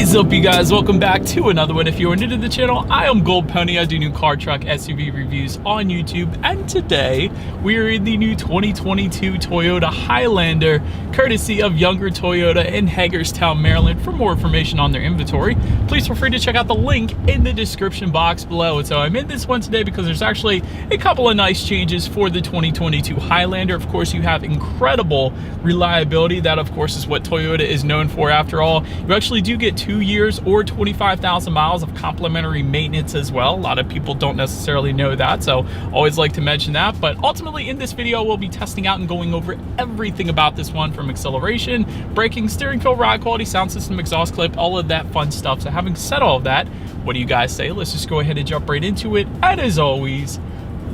is up, you guys? Welcome back to another one. If you are new to the channel, I am Gold Pony. I do new car, truck, SUV reviews on YouTube, and today we are in the new 2022 Toyota Highlander, courtesy of Younger Toyota in Hagerstown, Maryland. For more information on their inventory, please feel free to check out the link in the description box below. And so I'm in this one today because there's actually a couple of nice changes for the 2022 Highlander. Of course, you have incredible reliability. That, of course, is what Toyota is known for. After all, you actually do get 2 years or 25,000 miles of complimentary maintenance as well. A lot of people don't necessarily know that, so always like to mention that. But ultimately in this video, we'll be testing out and going over everything about this one, from acceleration, braking, steering feel, ride quality, sound system, exhaust clip, all of that fun stuff. So having said all of that, what do you guys say? Let's just go ahead and jump right into it. And as always,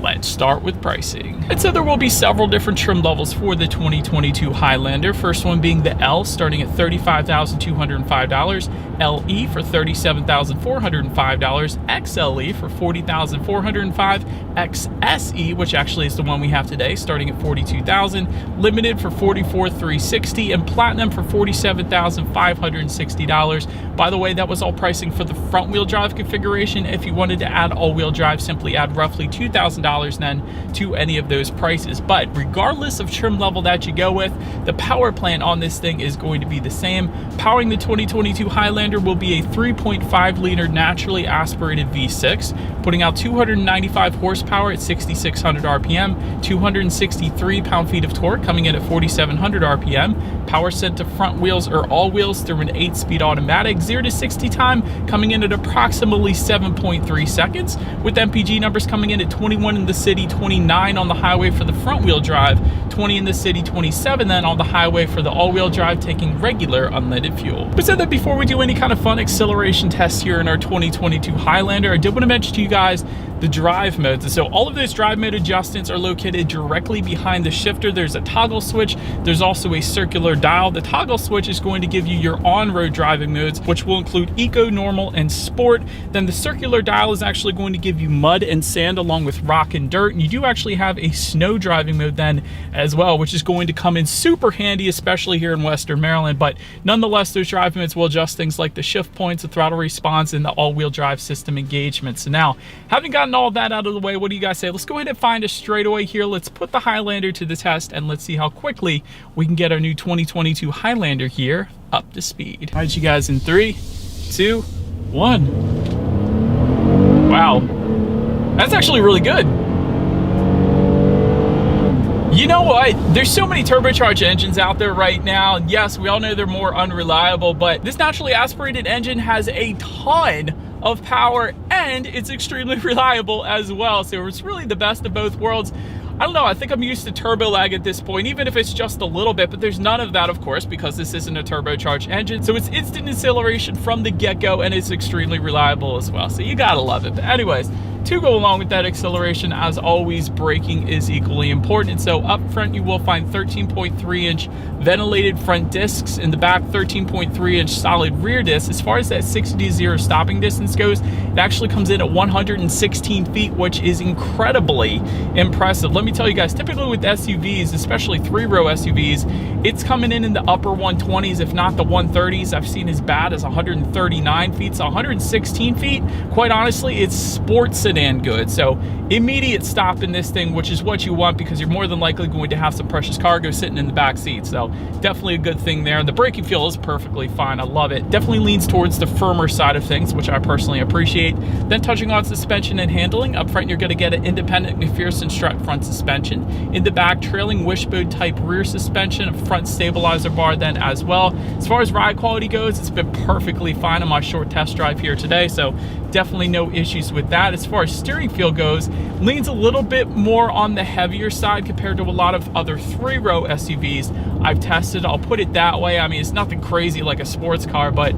let's start with pricing. And so there will be several different trim levels for the 2022 Highlander. First one being the L, starting at $35,205, LE for $37,405, XLE for $40,405, XSE, which actually is the one we have today, starting at $42,000, Limited for $44,360, and Platinum for $47,560. By the way, that was all pricing for the front wheel drive configuration. If you wanted to add all-wheel drive, simply add roughly $2,000 then to any of those prices. But regardless of trim level that you go with, the power plant on this thing is going to be the same. Powering the 2022 Highlander will be a 3.5 liter naturally aspirated V6, putting out 295 horsepower at 6,600 RPM, 263 pound-feet of torque, coming in at 4,700 RPM. Power sent to front wheels or all wheels through an 8-speed automatic. 0 to 60 time coming in at approximately 7.3 seconds, with MPG numbers coming in at 21 in the city, 29 on the highway for the front wheel drive, 20 in the city, 27 then on the highway for the all-wheel drive, taking regular unleaded fuel. But said that before we do any kind of fun acceleration tests here in our 2022 Highlander, I did want to mention to you guys the drive modes. And so all of those drive mode adjustments are located directly behind the shifter. There's a toggle switch. There's also a circular dial. The toggle switch is going to give you your on-road driving modes, which will include eco, normal, and sport. Then the circular dial is actually going to give you mud and sand along with rock and dirt. And you do actually have a snow driving mode then as well, which is going to come in super handy, especially here in Western Maryland. But nonetheless, those drive modes will adjust things like the shift points, the throttle response, and the all-wheel drive system engagement. So now, having gotten all that out of the way, what do you guys say? Let's go ahead and find a straightaway here. Let's put the Highlander to the test, and let's see how quickly we can get our new 2022 Highlander here up to speed. All right, you guys, in 3, 2, 1. Wow, that's actually really good. You know what? There's so many turbocharged engines out there right now. And yes, we all know they're more unreliable, but this naturally aspirated engine has a ton of power and it's extremely reliable as well. So it's really the best of both worlds. I don't know, I think I'm used to turbo lag at this point, even if it's just a little bit, but there's none of that, of course, because this isn't a turbocharged engine. So it's instant acceleration from the get-go, and it's extremely reliable as well. So you gotta love it. But anyways, to go along with that acceleration, as always, braking is equally important. And so up front, you will find 13.3-inch ventilated front discs. In the back, 13.3-inch solid rear discs. As far as that 60 to 0 stopping distance goes, it actually comes in at 116 feet, which is incredibly impressive. Let me tell you guys, typically with SUVs, especially 3-row SUVs, it's coming in the upper 120s, if not the 130s. I've seen as bad as 139 feet, so 116 feet. Quite honestly, it's sports sedan good. So immediate stop in this thing, which is what you want because you're more than likely going to have some precious cargo sitting in the back seat. So definitely a good thing there. And the braking feel is perfectly fine. I love it. Definitely leans towards the firmer side of things, which I personally appreciate. Then touching on suspension and handling, up front, you're going to get an independent McPherson strut front suspension. In the back, trailing wishbone type rear suspension, a front stabilizer bar then as well. As far as ride quality goes, it's been perfectly fine on my short test drive here today. So definitely no issues with that. As far as steering feel goes, leans a little bit more on the heavier side compared to a lot of other 3-row SUVs I've tested. I'll put it that way. I mean, it's nothing crazy like a sports car, but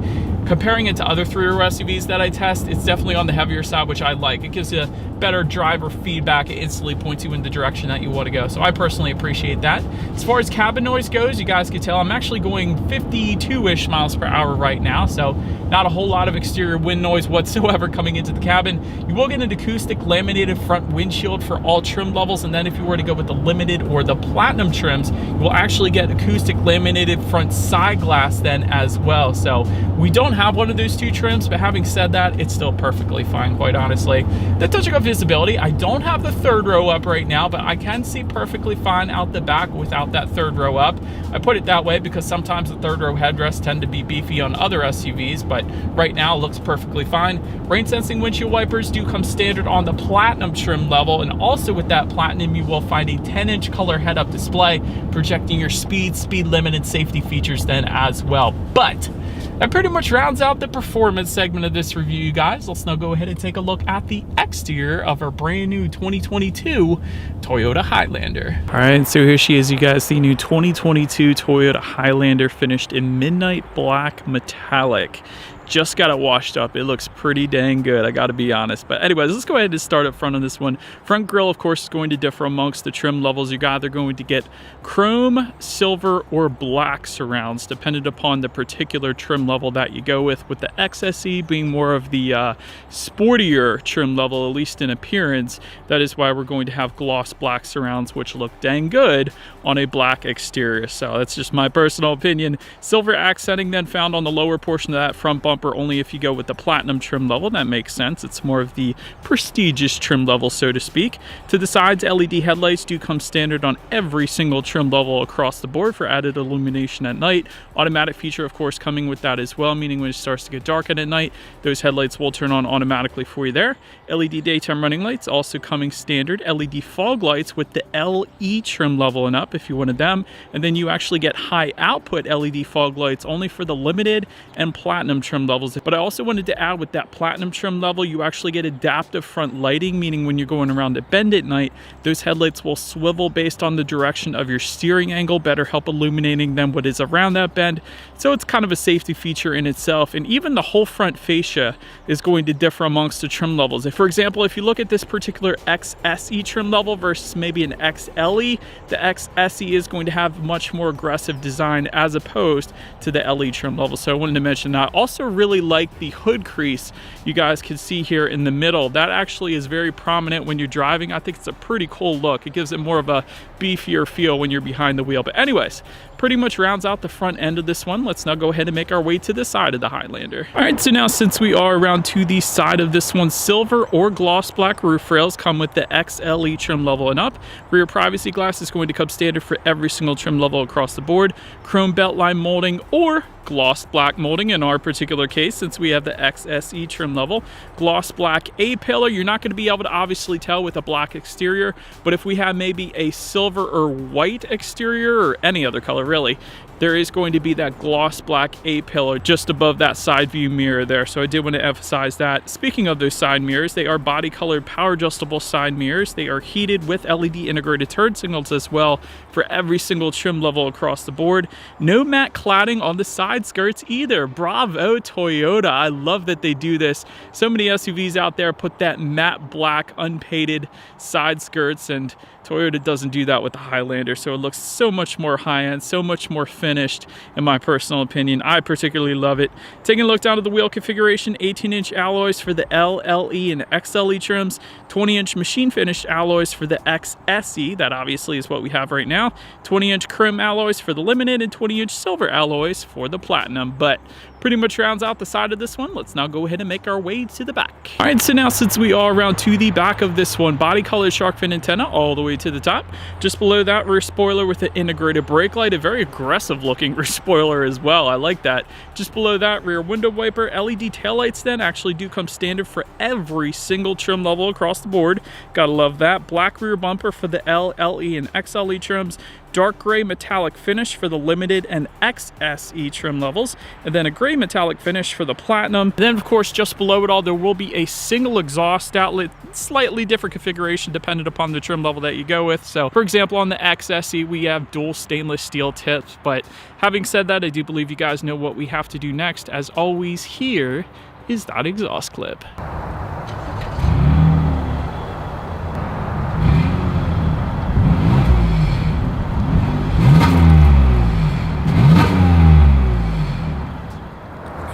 comparing it to other 3-row SUVs that I test, it's definitely on the heavier side, which I like. It gives you better driver feedback. It instantly points you in the direction that you want to go. So I personally appreciate that. As far as cabin noise goes, you guys can tell I'm actually going 52-ish miles per hour right now. So not a whole lot of exterior wind noise whatsoever coming into the cabin. You will get an acoustic laminated front windshield for all trim levels. And then if you were to go with the limited or the platinum trims, you will actually get acoustic laminated front side glass then as well. So we don't don't have one of those two trims, but having said that, it's still perfectly fine, quite honestly. Then touching on visibility, I don't have the third row up right now, but I can see perfectly fine out the back without that third row up. I put it that way because sometimes the third row headrests tend to be beefy on other SUVs, but right now it looks perfectly fine. Rain sensing windshield wipers do come standard on the Platinum trim level, and also with that Platinum you will find a 10-inch color head-up display projecting your speed limit, and safety features then as well. But that pretty much rounds out the performance segment of this review, you guys. Let's now go ahead and take a look at the exterior of our brand new 2022 Toyota Highlander. All right, so here she is, you guys, the new 2022 Toyota Highlander, finished in midnight black metallic. Just got it washed up. It looks pretty dang good, I gotta be honest. But anyways, let's go ahead and start up front on this one. Front grille, of course, is going to differ amongst the trim levels. You're either going to get chrome, silver, or black surrounds, depending upon the particular trim level that you go with the XSE being more of the sportier trim level, at least in appearance. That is why we're going to have gloss black surrounds, which look dang good on a black exterior. So that's just my personal opinion. Silver accenting then found on the lower portion of that front bumper, only if you go with the Platinum trim level. That makes sense. It's more of the prestigious trim level, so to speak. To the sides, LED headlights do come standard on every single trim level across the board for added illumination at night. Automatic feature, of course, coming with that as well, meaning when it starts to get dark at night, those headlights will turn on automatically for you there. LED daytime running lights also coming standard. LED fog lights with the LE trim level and up if you wanted them. And then you actually get high output LED fog lights only for the limited and Platinum trim levels. But I also wanted to add, with that Platinum trim level, you actually get adaptive front lighting, meaning when you're going around a bend at night, those headlights will swivel based on the direction of your steering angle, better help illuminating than what is around that bend. So it's kind of a safety feature in itself. And even the whole front fascia is going to differ amongst the trim levels. For example, if you look at this particular XSE trim level versus maybe an XLE, the XSE is going to have much more aggressive design as opposed to the LE trim level. So I wanted to mention that. Also really like the hood crease you guys can see here in the middle. That actually is very prominent when you're driving. I think it's a pretty cool look. It gives it more of a beefier feel when you're behind the wheel. But anyways, pretty much rounds out the front end of this one. Let's now go ahead and make our way to the side of the Highlander. All right, so now since we are around to the side of this one, silver or gloss black roof rails come with the XLE trim level and up. Rear privacy glass is going to come standard for every single trim level across the board. Chrome beltline molding or gloss black molding in our particular case, since we have the XSE trim level. Gloss black A-pillar, you're not going to be able to obviously tell with a black exterior, but if we have maybe a silver or white exterior, or any other color really, there is going to be that gloss black A-pillar just above that side view mirror there. So I did want to emphasize that. Speaking of those side mirrors, they are body colored power adjustable side mirrors. They are heated with LED integrated turn signals as well for every single trim level across the board. No matte cladding on the side skirts either. Bravo Toyota. I love that they do this. So many SUVs out there put that matte black unpainted side skirts, and Toyota doesn't do that with the Highlander, so it looks so much more high-end, so much more finished, in my personal opinion. I particularly love it. Taking a look down at the wheel configuration, 18-inch alloys for the L, LE, and XLE trims, 20-inch machine-finished alloys for the XSE, that obviously is what we have right now, 20-inch chrome alloys for the Limited, and 20-inch silver alloys for the Platinum. But pretty much rounds out the side of this one. Let's now go ahead and make our way to the back. All right, so now since we are around to the back of this one, body colored shark fin antenna all the way to the top. Just below that, rear spoiler with an integrated brake light, a very aggressive looking rear spoiler as well. I like that. Just below that, rear window wiper. LED taillights then actually do come standard for every single trim level across the board. Gotta love that. Black rear bumper for the L, LE, and XLE trims. Dark gray metallic finish for the Limited and XSE trim levels, and then a gray metallic finish for the Platinum. And then of course, just below it all, there will be a single exhaust outlet, slightly different configuration dependent upon the trim level that you go with. So for example, on the XSE, we have dual stainless steel tips. But having said that, I do believe you guys know what we have to do next. As always, here is that exhaust clip.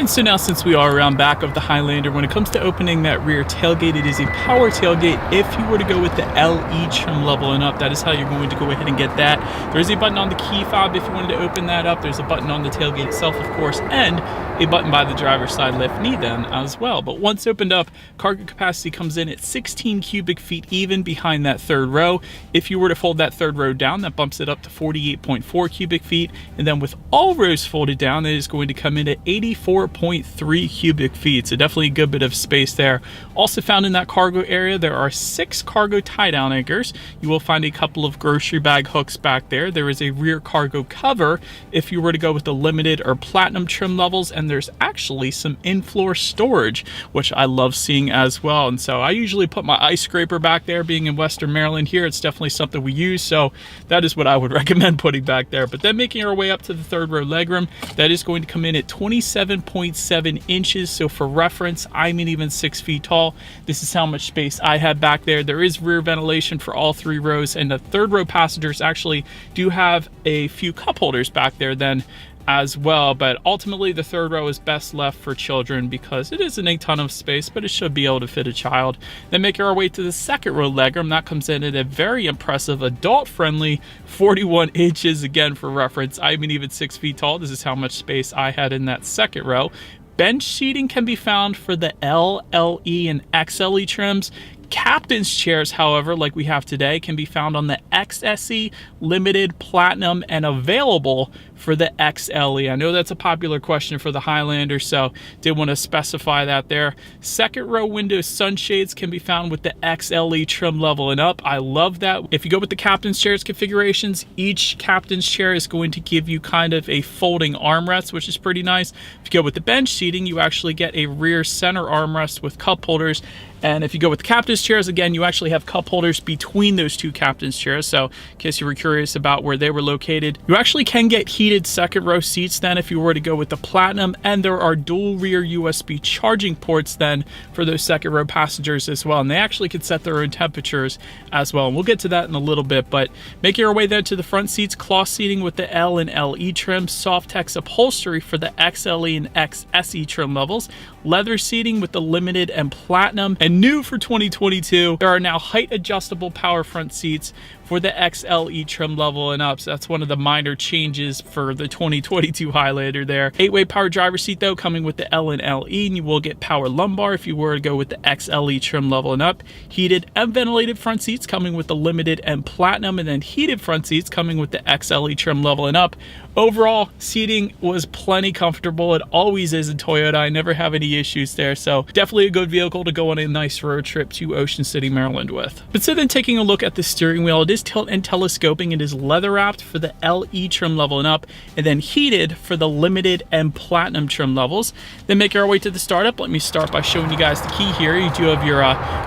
And so now, since we are around back of the Highlander, when it comes to opening that rear tailgate, it is a power tailgate. If you were to go with the LE trim level and up, that is how you're going to go ahead and get that. There is a button on the key fob if you wanted to open that up. There's a button on the tailgate itself, of course, and a button by the driver's side lift knee then as well. But once opened up, cargo capacity comes in at 16 cubic feet even behind that third row. If you were to fold that third row down, that bumps it up to 48.4 cubic feet. And then with all rows folded down, it is going to come in at 84.3 cubic feet. So definitely a good bit of space there. Also found in that cargo area, there are 6 cargo tie-down anchors. You will find a couple of grocery bag hooks back there. There is a rear cargo cover if you were to go with the limited or platinum trim levels, and there's actually some in-floor storage, which I love seeing as well. And so I usually put my ice scraper back there. Being in Western Maryland here, it's definitely something we use, so that is what I would recommend putting back there. But then making our way up to the third row legroom, that is going to come in at 27.7 inches. So for reference, I'm even 6 feet tall. This is how much space I have back there. There is rear ventilation for all 3 rows, and the third row passengers actually do have a few cup holders back there then as well, but ultimately the third row is best left for children because it isn't a ton of space, but it should be able to fit a child. Then making our way to the second row legroom, that comes in at a very impressive adult-friendly 41 inches. Again, for reference, I'm even 6 feet tall. This is how much space I had in that second row. Bench seating can be found for the L, LE, and XLE trims. Captain's chairs, however, like we have today, can be found on the XSE, Limited, Platinum, and available for the XLE. I know that's a popular question for the Highlander, so did want to specify that there. Second row window sunshades can be found with the XLE trim level and up. I love that. If you go with the captain's chairs configurations, each captain's chair is going to give you kind of a folding armrest, which is pretty nice. If you go with the bench seating, you actually get a rear center armrest with cup holders. And if you go with the captain's chairs, again, you actually have cup holders between those 2 captain's chairs. So in case you were curious about where they were located, you actually can get heated second row seats then if you were to go with the platinum. And there are dual rear USB charging ports then for those second row passengers as well. And they actually can set their own temperatures as well. And we'll get to that in a little bit. But making our way then to the front seats, cloth seating with the L and LE trim, Softex upholstery for the XLE and XSE trim levels, leather seating with the limited and platinum. And new for 2022, there are now height adjustable power front seats for the XLE trim level and up. So that's one of the minor changes for the 2022 Highlander there. 8-way power driver seat though, coming with the L and LE, and you will get power lumbar if you were to go with the XLE trim level and up. Heated and ventilated front seats coming with the limited and platinum, and then heated front seats coming with the XLE trim level and up. Overall, seating was plenty comfortable. It always is in Toyota. I never have any issues there. So definitely a good vehicle to go on a nice road trip to Ocean City, Maryland with. But so then taking a look at the steering wheel, it is tilt and telescoping. It is leather wrapped for the LE trim level and up, and then heated for the limited and platinum trim levels. Then making our way to the startup, let me start by showing you guys the key here. You do have your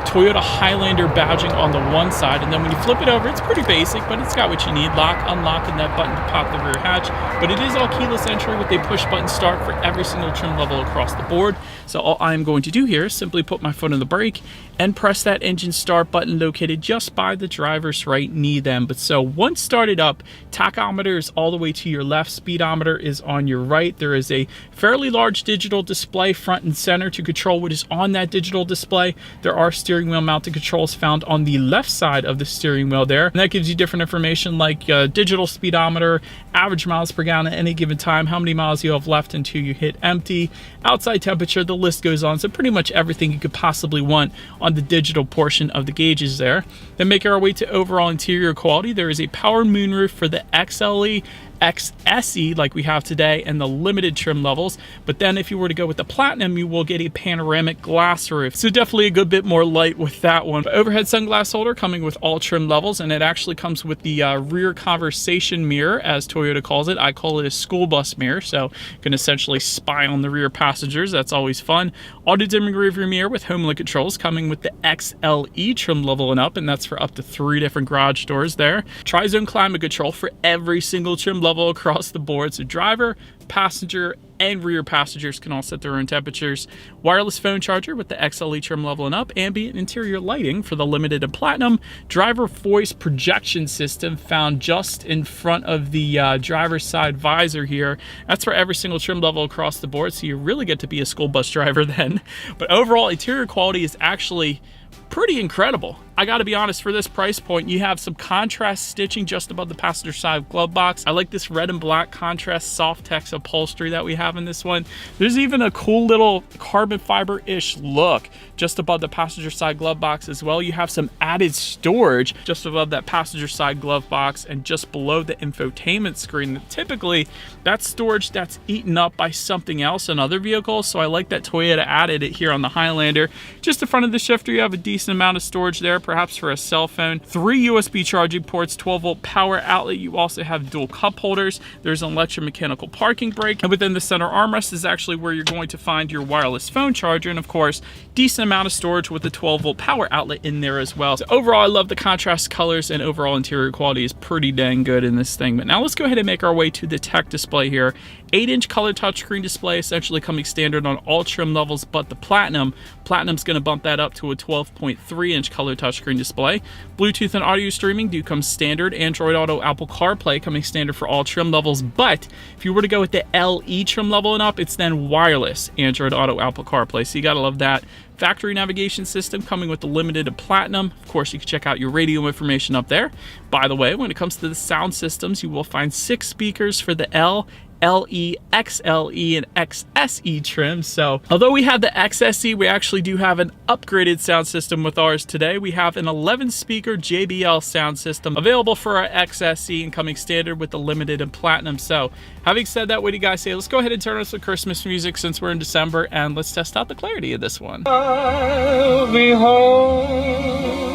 Toyota Highlander badging on the one side, and then when you flip it over, it's pretty basic, but it's got what you need. Lock, unlock, and that button to pop the rear hatch. But it is all keyless entry with a push button start for every single trim level across the board. So all I'm going to do here is simply put my foot on the brake and press that engine start button located just by the driver's right knee then. But so once started up, tachometer is all the way to your left, speedometer is on your right. There is a fairly large digital display front and center to control what is on that digital display. There are steering wheel mounted controls found on the left side of the steering wheel there, and that gives you different information like digital speedometer, average miles per gallon at any given time, how many miles you have left until you hit empty, outside temperature, the list goes on. So pretty much everything you could possibly want on the digital portion of the gauges there. Then making our way to overall interior quality, there is a power moonroof for the XLE, XSE like we have today, and the limited trim levels. But then if you were to go with the platinum, you will get a panoramic glass roof. So definitely a good bit more light with that one. Overhead sunglass holder coming with all trim levels, and it actually comes with the rear conversation mirror, as Toyota calls it. I call it a school bus mirror, so you can essentially spy on the rear passengers. That's always fun. Auto dimming rearview mirror with home link controls coming with the XLE trim level and up, and that's for up to 3 different garage doors there. Tri-zone climate control for every single trim level level across the board. So driver, passenger, and rear passengers can all set their own temperatures. Wireless phone charger with the XLE trim level and up. Ambient interior lighting for the limited and platinum. Driver voice projection system found just in front of the driver's side visor here. That's for every single trim level across the board, so you really get to be a school bus driver then. But overall, interior quality is actually pretty incredible. I gotta be honest, for this price point, you have some contrast stitching just above the passenger side glove box. I like this red and black contrast soft text upholstery that we have in this one. There's even a cool little carbon fiber-ish look just above the passenger side glove box as well. You have some added storage just above that passenger side glove box and just below the infotainment screen. Typically, that's storage that's eaten up by something else in other vehicles, so I like that Toyota added it here on the Highlander. Just in front of the shifter, you have a decent amount of storage there, perhaps for a cell phone. 3 USB charging ports, 12-volt power outlet. You also have dual cup holders. There's an electromechanical parking brake, and within the center armrest is actually where you're going to find your wireless phone charger, and of course, decent amount of storage with the 12-volt power outlet in there as well. So overall, I love the contrast colors, and overall interior quality is pretty dang good in this thing. But now let's go ahead and make our way to the tech display here. 8-inch color touchscreen display, essentially coming standard on all trim levels but the Platinum. Platinum's going to bump that up to a 12.3-inch color touchscreen display. Bluetooth and audio streaming do come standard. Android Auto, Apple CarPlay coming standard for all trim levels, but if you were to go with the LE trim level and up, it's then wireless Android Auto, Apple CarPlay, so you gotta love that. Factory navigation system coming with the limited and platinum. Of course, you can check out your radio information up there. By the way, when it comes to the sound systems, you will find 6 speakers for the L, LE, XLE, and XSE trim. So although we have the XSE, we actually do have an upgraded sound system with ours today. We have an 11-speaker JBL sound system available for our XSE and coming standard with the limited and platinum. So having said that, what do you guys say? Let's go ahead and turn on some Christmas music since we're in December, and let's test out the clarity of this one. I'll be home.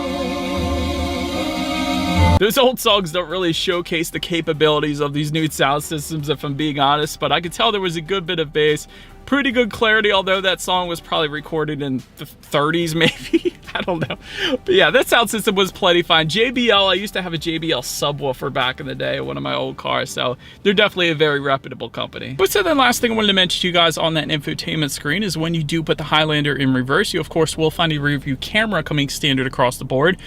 Those old songs don't really showcase the capabilities of these new sound systems, if I'm being honest, but I could tell there was a good bit of bass, pretty good clarity, although that song was probably recorded in the 30s maybe. I don't know. But yeah, that sound system was plenty fine. JBL, I used to have a JBL subwoofer back in the day, one of my old cars, so they're definitely a very reputable company. But so then last thing I wanted to mention to you guys on that infotainment screen is when you do put the Highlander in reverse, you of course will find a rear view camera coming standard across the board.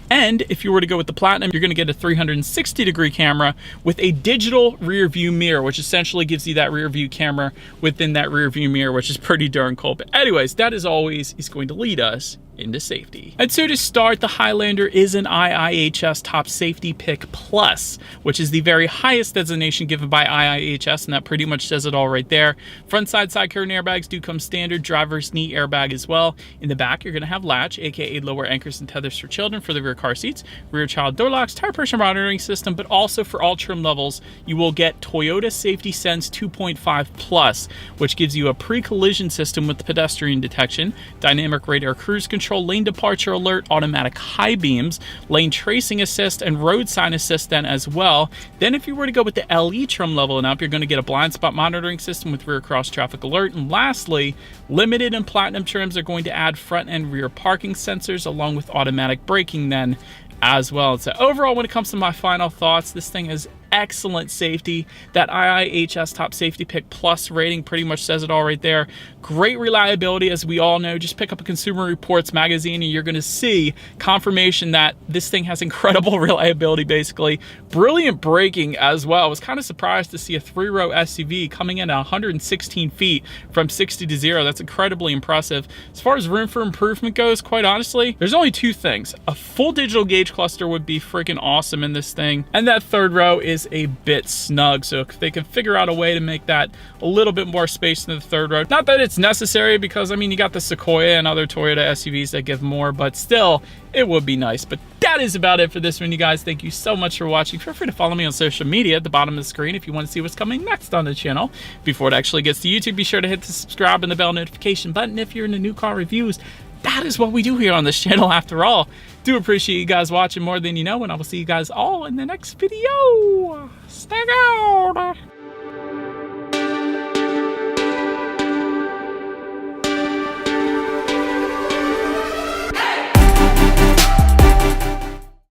And if you were to go with the Platinum, you're going to get a 360-degree camera with a digital rear view mirror, which essentially gives you that rear view camera within that rear view mirror, which is pretty darn cool. But anyways, that as always is going to lead us into safety. And so to start, the Highlander is an IIHS Top Safety Pick Plus, which is the very highest designation given by IIHS, and that pretty much says it all right there. Front side curtain airbags do come standard, driver's knee airbag as well. In the back, you're going to have latch, aka lower anchors and tethers for children for the rear car seats, rear child door locks, tire pressure monitoring system, but also for all trim levels, you will get Toyota Safety Sense 2.5 Plus, which gives you a pre-collision system with pedestrian detection, dynamic radar cruise control, lane departure alert, automatic high beams, lane tracing assist, and road sign assist then as well. Then if you were to go with the LE trim level and up, you're going to get a blind spot monitoring system with rear cross traffic alert. And lastly, limited and platinum trims are going to add front and rear parking sensors along with automatic braking then as well. So overall, when it comes to my final thoughts, this thing is excellent safety. That IIHS Top Safety Pick Plus rating pretty much says it all right there. Great reliability, as we all know. Just pick up a Consumer Reports magazine and you're going to see confirmation that this thing has incredible reliability, basically. Brilliant braking as well. I was kind of surprised to see a 3-row SUV coming in at 116 feet from 60 to 0. That's incredibly impressive. As far as room for improvement goes, quite honestly, there's only 2 things. A full digital gauge cluster would be freaking awesome in this thing, and that 3rd row is a bit snug, so if they can figure out a way to make that a little bit more space in the 3rd row. Not that it's necessary, because I mean, you got the Sequoia and other Toyota SUVs that give more, but still, it would be nice. But that is about it for this one, you guys. Thank you so much for watching. Feel free to follow me on social media at the bottom of the screen if you want to see what's coming next on the channel. Before it actually gets to YouTube, be sure to hit the subscribe and the bell notification button if you're into new car reviews. That is what we do here on this channel after all. Do appreciate you guys watching more than you know, and I will see you guys all in the next video. Stay out.